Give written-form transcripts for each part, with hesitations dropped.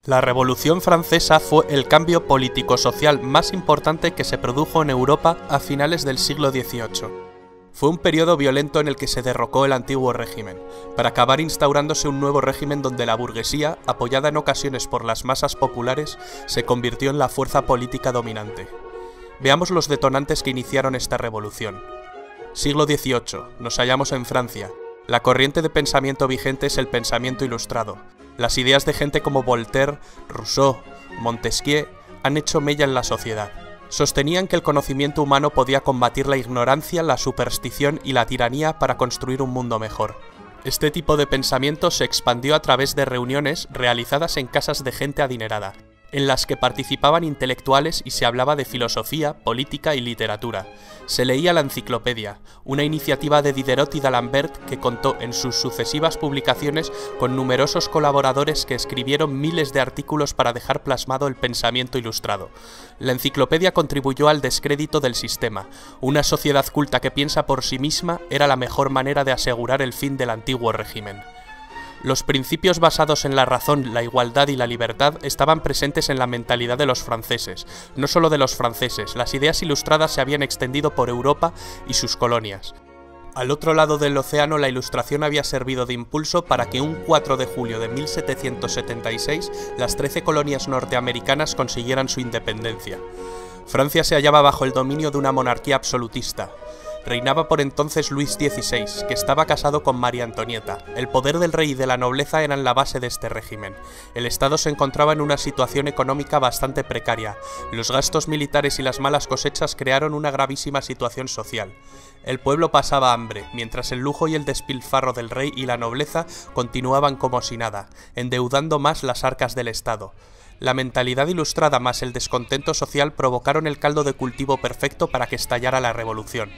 La Revolución Francesa fue el cambio político-social más importante que se produjo en Europa a finales del siglo XVIII. Fue un periodo violento en el que se derrocó el antiguo régimen, para acabar instaurándose un nuevo régimen donde la burguesía, apoyada en ocasiones por las masas populares, se convirtió en la fuerza política dominante. Veamos los detonantes que iniciaron esta revolución. Siglo XVIII. Nos hallamos en Francia. La corriente de pensamiento vigente es el pensamiento ilustrado. Las ideas de gente como Voltaire, Rousseau, Montesquieu han hecho mella en la sociedad. Sostenían que el conocimiento humano podía combatir la ignorancia, la superstición y la tiranía para construir un mundo mejor. Este tipo de pensamiento se expandió a través de reuniones realizadas en casas de gente adinerada, en las que participaban intelectuales y se hablaba de filosofía, política y literatura. Se leía la enciclopedia, una iniciativa de Diderot y d'Alembert que contó en sus sucesivas publicaciones con numerosos colaboradores que escribieron miles de artículos para dejar plasmado el pensamiento ilustrado. La enciclopedia contribuyó al descrédito del sistema. Una sociedad culta que piensa por sí misma era la mejor manera de asegurar el fin del antiguo régimen. Los principios basados en la razón, la igualdad y la libertad estaban presentes en la mentalidad de los franceses. No solo de los franceses, las ideas ilustradas se habían extendido por Europa y sus colonias. Al otro lado del océano, la Ilustración había servido de impulso para que un 4 de julio de 1776 las 13 colonias norteamericanas consiguieran su independencia. Francia se hallaba bajo el dominio de una monarquía absolutista. Reinaba por entonces Luis XVI, que estaba casado con María Antonieta. El poder del rey y de la nobleza eran la base de este régimen. El Estado se encontraba en una situación económica bastante precaria. Los gastos militares y las malas cosechas crearon una gravísima situación social. El pueblo pasaba hambre, mientras el lujo y el despilfarro del rey y la nobleza continuaban como si nada, endeudando más las arcas del Estado. La mentalidad ilustrada más el descontento social provocaron el caldo de cultivo perfecto para que estallara la revolución.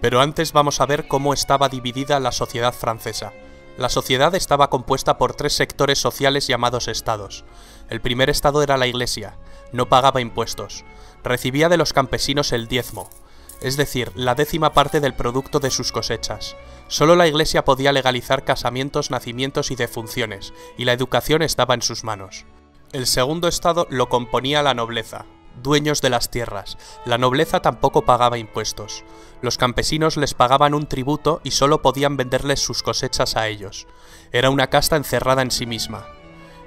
Pero antes vamos a ver cómo estaba dividida la sociedad francesa. La sociedad estaba compuesta por 3 sectores sociales llamados estados. El primer estado era la Iglesia, no pagaba impuestos, recibía de los campesinos el diezmo, es decir, la 10ª parte del producto de sus cosechas. Solo la Iglesia podía legalizar casamientos, nacimientos y defunciones, y la educación estaba en sus manos. El segundo estado lo componía la nobleza, dueños de las tierras. La nobleza tampoco pagaba impuestos. Los campesinos les pagaban un tributo y solo podían venderles sus cosechas a ellos. Era una casta encerrada en sí misma.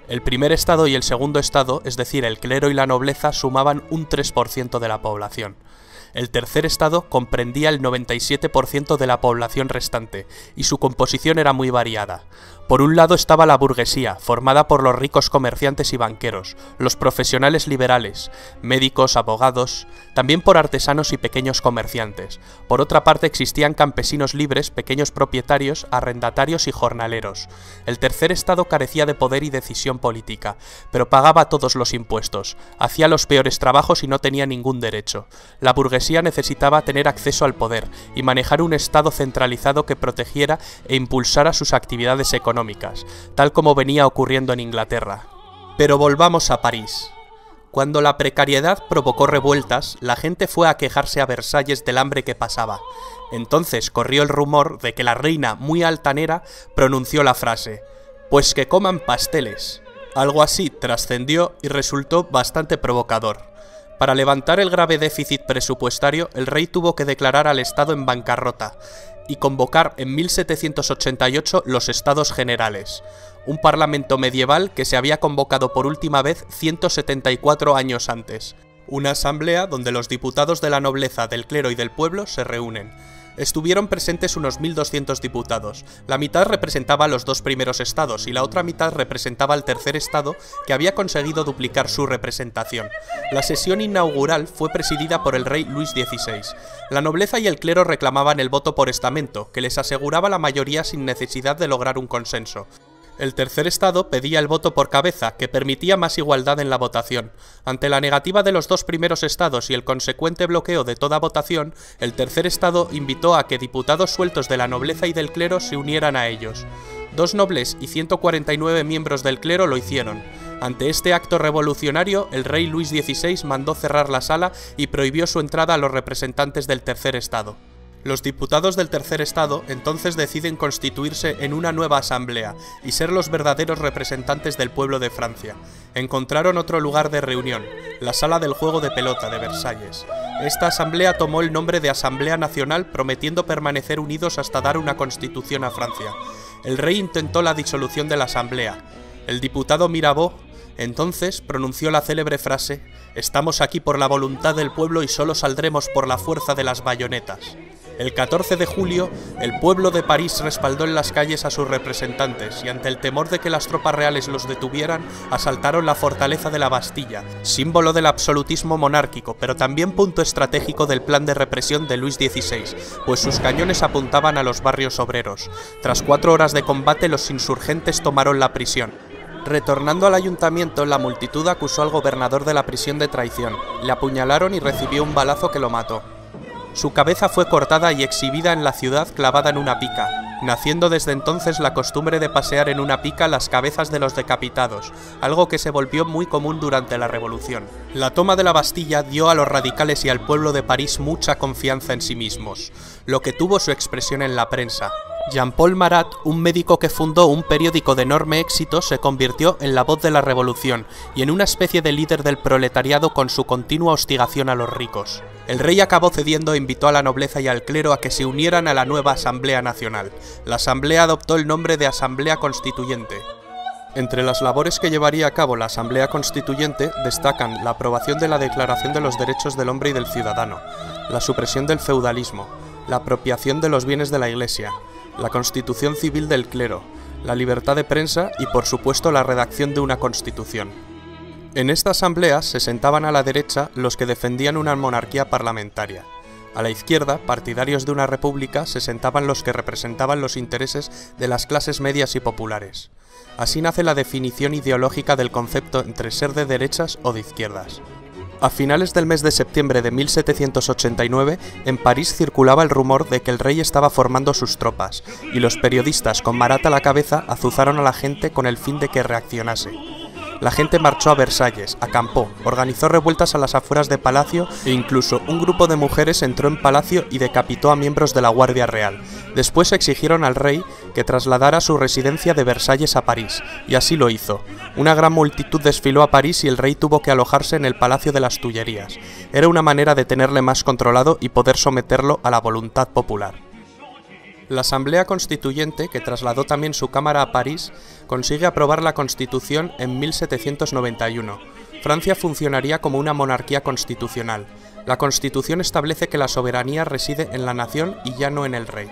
El primer estado y el segundo estado, es decir, el clero y la nobleza, sumaban un 3% de la población. El tercer estado comprendía el 97% de la población restante, y su composición era muy variada. Por un lado estaba la burguesía, formada por los ricos comerciantes y banqueros, los profesionales liberales, médicos, abogados, también por artesanos y pequeños comerciantes. Por otra parte existían campesinos libres, pequeños propietarios, arrendatarios y jornaleros. El tercer estado carecía de poder y decisión política, pero pagaba todos los impuestos, hacía los peores trabajos y no tenía ningún derecho. La burguesía necesitaba tener acceso al poder y manejar un estado centralizado que protegiera e impulsara sus actividades económicas, tal como venía ocurriendo en Inglaterra. Pero volvamos a París. Cuando la precariedad provocó revueltas, la gente fue a quejarse a Versalles del hambre que pasaba. Entonces corrió el rumor de que la reina, muy altanera, pronunció la frase: «Pues que coman pasteles». Algo así trascendió y resultó bastante provocador. Para levantar el grave déficit presupuestario, el rey tuvo que declarar al Estado en bancarrota y convocar en 1788 los Estados Generales, un parlamento medieval que se había convocado por última vez 174 años antes. Una asamblea donde los diputados de la nobleza, del clero y del pueblo se reúnen. Estuvieron presentes unos 1200 diputados. La mitad representaba a los 2 primeros estados y la otra mitad representaba al tercer estado, que había conseguido duplicar su representación. La sesión inaugural fue presidida por el rey Luis XVI. La nobleza y el clero reclamaban el voto por estamento, que les aseguraba la mayoría sin necesidad de lograr un consenso. El tercer estado pedía el voto por cabeza, que permitía más igualdad en la votación. Ante la negativa de los 2 primeros estados y el consecuente bloqueo de toda votación, el tercer estado invitó a que diputados sueltos de la nobleza y del clero se unieran a ellos. 2 nobles y 149 miembros del clero lo hicieron. Ante este acto revolucionario, el rey Luis XVI mandó cerrar la sala y prohibió su entrada a los representantes del tercer estado. Los diputados del Tercer Estado entonces deciden constituirse en una nueva asamblea y ser los verdaderos representantes del pueblo de Francia. Encontraron otro lugar de reunión, la sala del juego de pelota de Versalles. Esta asamblea tomó el nombre de Asamblea Nacional, prometiendo permanecer unidos hasta dar una constitución a Francia. El rey intentó la disolución de la asamblea. El diputado Mirabeau entonces pronunció la célebre frase: «Estamos aquí por la voluntad del pueblo y solo saldremos por la fuerza de las bayonetas». El 14 de julio, el pueblo de París respaldó en las calles a sus representantes y ante el temor de que las tropas reales los detuvieran, asaltaron la fortaleza de la Bastilla, símbolo del absolutismo monárquico, pero también punto estratégico del plan de represión de Luis XVI, pues sus cañones apuntaban a los barrios obreros. Tras 4 horas de combate, los insurgentes tomaron la prisión. Retornando al ayuntamiento, la multitud acusó al gobernador de la prisión de traición. Le apuñalaron y recibió un balazo que lo mató. Su cabeza fue cortada y exhibida en la ciudad clavada en una pica, naciendo desde entonces la costumbre de pasear en una pica las cabezas de los decapitados, algo que se volvió muy común durante la Revolución. La toma de la Bastilla dio a los radicales y al pueblo de París mucha confianza en sí mismos, lo que tuvo su expresión en la prensa. Jean-Paul Marat, un médico que fundó un periódico de enorme éxito, se convirtió en la voz de la revolución y en una especie de líder del proletariado con su continua hostigación a los ricos. El rey acabó cediendo e invitó a la nobleza y al clero a que se unieran a la nueva Asamblea Nacional. La Asamblea adoptó el nombre de Asamblea Constituyente. Entre las labores que llevaría a cabo la Asamblea Constituyente destacan la aprobación de la Declaración de los Derechos del Hombre y del Ciudadano, la supresión del feudalismo, la apropiación de los bienes de la Iglesia, la constitución civil del clero, la libertad de prensa y, por supuesto, la redacción de una constitución. En esta asamblea se sentaban a la derecha los que defendían una monarquía parlamentaria. A la izquierda, partidarios de una república, se sentaban los que representaban los intereses de las clases medias y populares. Así nace la definición ideológica del concepto entre ser de derechas o de izquierdas. A finales del mes de septiembre de 1789, en París circulaba el rumor de que el rey estaba formando sus tropas, y los periodistas, con Marat a la cabeza, azuzaron a la gente con el fin de que reaccionase. La gente marchó a Versalles, acampó, organizó revueltas a las afueras de Palacio e incluso un grupo de mujeres entró en Palacio y decapitó a miembros de la Guardia Real. Después exigieron al rey que trasladara su residencia de Versalles a París, y así lo hizo. Una gran multitud desfiló a París y el rey tuvo que alojarse en el Palacio de las Tullerías. Era una manera de tenerle más controlado y poder someterlo a la voluntad popular. La Asamblea Constituyente, que trasladó también su cámara a París, consigue aprobar la Constitución en 1791. Francia funcionaría como una monarquía constitucional. La Constitución establece que la soberanía reside en la nación y ya no en el rey.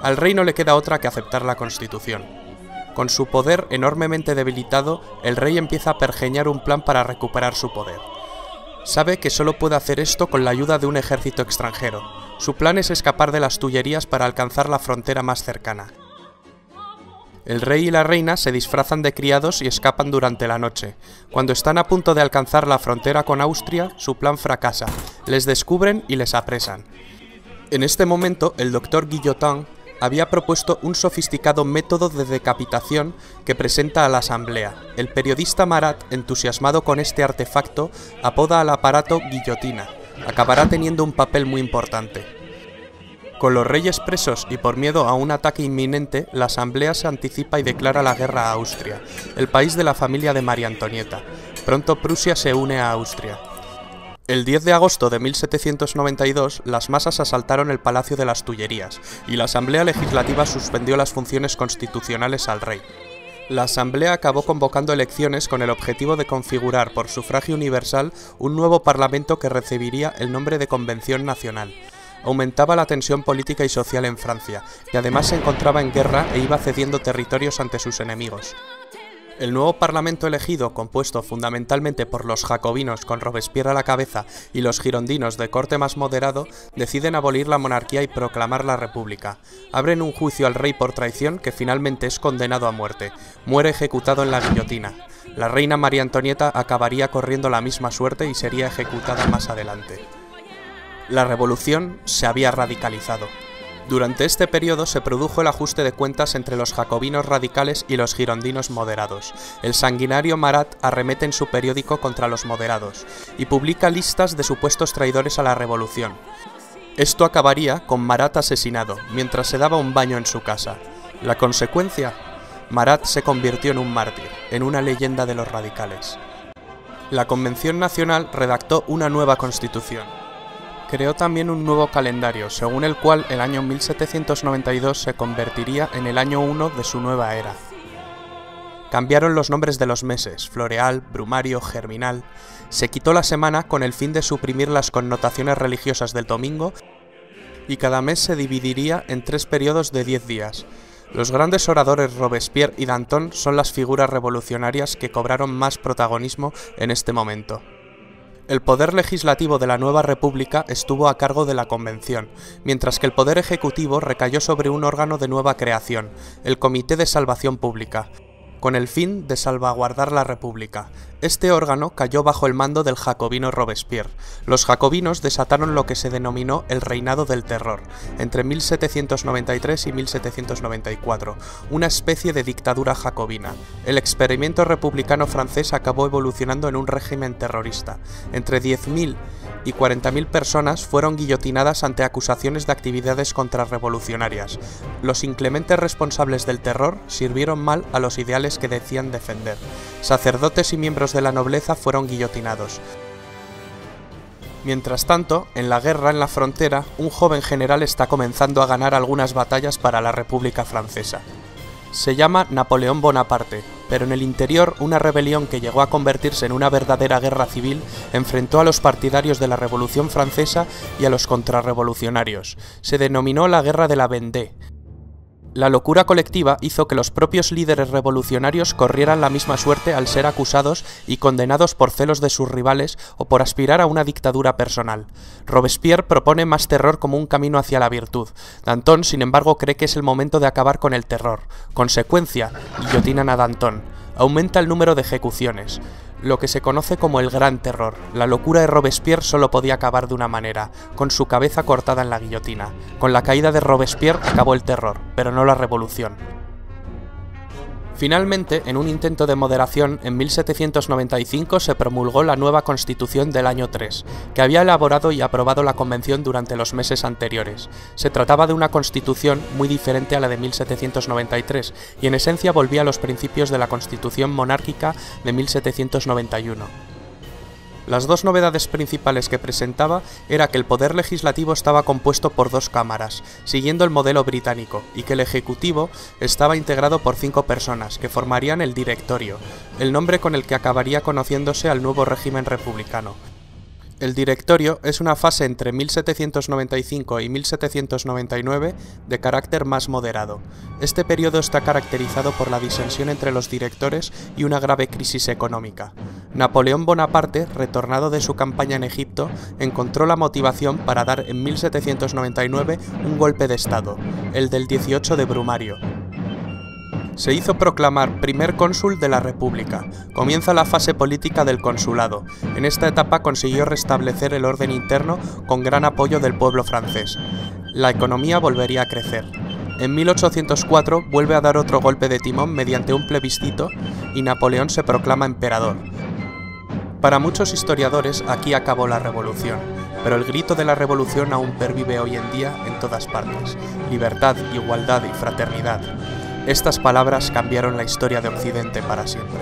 Al rey no le queda otra que aceptar la Constitución. Con su poder enormemente debilitado, el rey empieza a pergeñar un plan para recuperar su poder. Sabe que solo puede hacer esto con la ayuda de un ejército extranjero. Su plan es escapar de las Tullerías para alcanzar la frontera más cercana. El rey y la reina se disfrazan de criados y escapan durante la noche. Cuando están a punto de alcanzar la frontera con Austria, su plan fracasa. Les descubren y les apresan. En este momento, el doctor Guillotin había propuesto un sofisticado método de decapitación que presenta a la asamblea. El periodista Marat, entusiasmado con este artefacto, apoda al aparato guillotina. Acabará teniendo un papel muy importante. Con los reyes presos y por miedo a un ataque inminente, la asamblea se anticipa y declara la guerra a Austria, el país de la familia de María Antonieta. Pronto Prusia se une a Austria. El 10 de agosto de 1792, las masas asaltaron el Palacio de las Tullerías y la Asamblea Legislativa suspendió las funciones constitucionales al rey. La Asamblea acabó convocando elecciones con el objetivo de configurar por sufragio universal un nuevo parlamento que recibiría el nombre de Convención Nacional. Aumentaba la tensión política y social en Francia, que además se encontraba en guerra e iba cediendo territorios ante sus enemigos. El nuevo parlamento elegido, compuesto fundamentalmente por los jacobinos con Robespierre a la cabeza y los girondinos de corte más moderado, deciden abolir la monarquía y proclamar la república. Abren un juicio al rey por traición que finalmente es condenado a muerte. Muere ejecutado en la guillotina. La reina María Antonieta acabaría corriendo la misma suerte y sería ejecutada más adelante. La revolución se había radicalizado. Durante este periodo se produjo el ajuste de cuentas entre los jacobinos radicales y los girondinos moderados. El sanguinario Marat arremete en su periódico contra los moderados y publica listas de supuestos traidores a la revolución. Esto acabaría con Marat asesinado, mientras se daba un baño en su casa. La consecuencia: Marat se convirtió en un mártir, en una leyenda de los radicales. La Convención Nacional redactó una nueva constitución. Creó también un nuevo calendario, según el cual el año 1792 se convertiría en el año 1 de su nueva era. Cambiaron los nombres de los meses: floreal, brumario, germinal. Se quitó la semana con el fin de suprimir las connotaciones religiosas del domingo y cada mes se dividiría en 3 periodos de 10 días. Los grandes oradores Robespierre y Danton son las figuras revolucionarias que cobraron más protagonismo en este momento. El poder legislativo de la nueva república estuvo a cargo de la Convención, mientras que el poder ejecutivo recayó sobre un órgano de nueva creación, el Comité de Salvación Pública, con el fin de salvaguardar la República. Este órgano cayó bajo el mando del jacobino Robespierre. Los jacobinos desataron lo que se denominó el Reinado del Terror, entre 1793 y 1794, una especie de dictadura jacobina. El experimento republicano francés acabó evolucionando en un régimen terrorista. Entre 10.000 y 40.000 personas fueron guillotinadas ante acusaciones de actividades contrarrevolucionarias. Los inclementes responsables del terror sirvieron mal a los ideales que decían defender. Sacerdotes y miembros de la nobleza fueron guillotinados. Mientras tanto, en la guerra en la frontera, un joven general está comenzando a ganar algunas batallas para la República Francesa. Se llama Napoleón Bonaparte, pero en el interior una rebelión que llegó a convertirse en una verdadera guerra civil enfrentó a los partidarios de la Revolución Francesa y a los contrarrevolucionarios. Se denominó la Guerra de la Vendée. La locura colectiva hizo que los propios líderes revolucionarios corrieran la misma suerte al ser acusados y condenados por celos de sus rivales o por aspirar a una dictadura personal. Robespierre propone más terror como un camino hacia la virtud. Danton, sin embargo, cree que es el momento de acabar con el terror. Consecuencia: guillotinan a Danton. Aumenta el número de ejecuciones, lo que se conoce como el Gran Terror. La locura de Robespierre solo podía acabar de una manera: con su cabeza cortada en la guillotina. Con la caída de Robespierre acabó el terror, pero no la revolución. Finalmente, en un intento de moderación, en 1795 se promulgó la nueva Constitución del año 3, que había elaborado y aprobado la Convención durante los meses anteriores. Se trataba de una constitución muy diferente a la de 1793, y en esencia volvía a los principios de la Constitución monárquica de 1791. Las dos novedades principales que presentaba era que el poder legislativo estaba compuesto por 2 cámaras, siguiendo el modelo británico, y que el ejecutivo estaba integrado por 5 personas, que formarían el directorio, el nombre con el que acabaría conociéndose al nuevo régimen republicano. El directorio es una fase entre 1795 y 1799 de carácter más moderado. Este periodo está caracterizado por la disensión entre los directores y una grave crisis económica. Napoleón Bonaparte, retornado de su campaña en Egipto, encontró la motivación para dar en 1799 un golpe de estado, el del 18 de Brumario. Se hizo proclamar primer cónsul de la República. Comienza la fase política del consulado. En esta etapa consiguió restablecer el orden interno con gran apoyo del pueblo francés. La economía volvería a crecer. En 1804 vuelve a dar otro golpe de timón mediante un plebiscito y Napoleón se proclama emperador. Para muchos historiadores aquí acabó la revolución, pero el grito de la revolución aún pervive hoy en día en todas partes: libertad, igualdad y fraternidad. Estas palabras cambiaron la historia de Occidente para siempre.